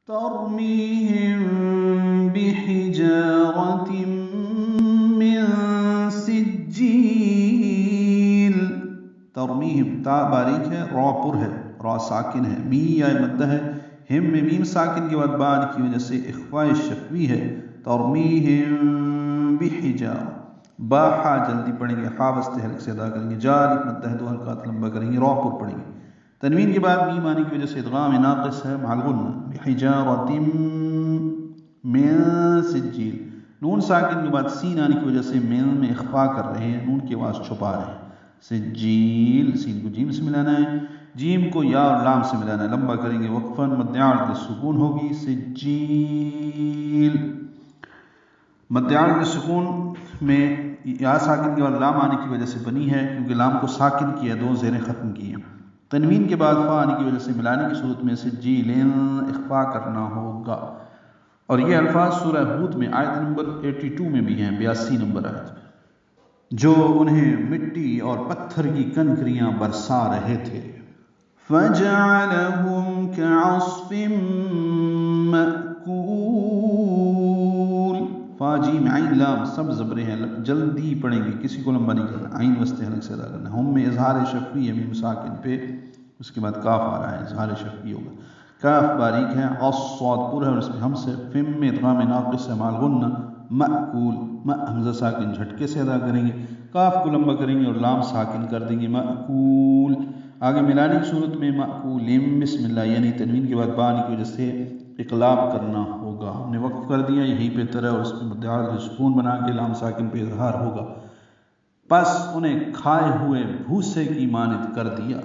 ترميهم بحجارة من سجيل. ترميهم تا باریک ہے، را پر ہے، را ساکن ہے، می یا مدہ ہے، ہم میں میم ساکن کے بعد بعد کی وجہ سے اخفاء شفوی ہے. ترميهم بحجارة، با حا جلدی پڑھیں گے، حا وسط حلق سے ادا کریں گے، جا الف مدہ ہے، دو حلقات لمبا کریں گے، را پر پڑھیں گے. تنوین کے بعد میم آنے کی وجہ سے ادغام ناقص ہے مع الغنہ. بحجارة من سجیل. نون ساکن کے بعد سین آنے کی وجہ سے من میں اخفاء کر رہے ہیں، نون کے آواز چھپا رہے ہیں. سجیل، سین کو جیم سے ملانا ہے، جیم کو یا اور لام سے ملانا ہے، لمبا کریں گے وقفاً، مد عارض سکون ہوگی. سجیل مد عارض سکون میں یا ساکن کے بعد لام آنے کی وجہ سے بنی ہے، کیونکہ لام کو ساکن کیا، دو زیریں ختم کی ہیں. تنوین کے بعد فا آنے کی وجہ سے ملانے کی صورت میں سجیلن اخفاء کرنا ہوگا. اور یہ الفاظ سورہ ہود میں آیت نمبر 82 میں بھی ہیں، 82 نمبر آیت میں، جو انہیں مٹی اور پتھر کی کنکریاں برسا رہے تھے. فَجَعَلَهُمْ كَعَصْفٍ مَأْكُولٍ. فا جیم عین لام سب زبرے ہیں، جلدی پڑھیں گے، کسی کو لمبا نہیں کرنا، عین وسط حلق سے ادا کرنا. ہم میں اظہار شفوی ہے میم ساکن پہ، اس کے بعد کاف آ رہا ہے، اظہار شفوی ہوگا. کاف باریک ہے، صاد پر ہے اور اس میں ہم سے، فم میں ادغام ناقص ہے مع الغنہ. مأکول، م حمزہ ساکن جھٹکے سے ادا کریں گے، کاف کو لمبا کریں گے اور لام ساکن کر دیں گے. مأکول. آگے ملانے کی صورت میں مأکولم بسم اللہ، یعنی تنوین کے بعد با آنے کی وجہ سے اقلاب کرنا ہوگا. ہم نے وقف کر دیا، یہیں پہ طرح اور اس میں مد عارض سکون بنا کے لام ساکن پہ اظہار ہوگا. پس انہیں کھائے ہوئے بھوسے کی مانند کر دیا.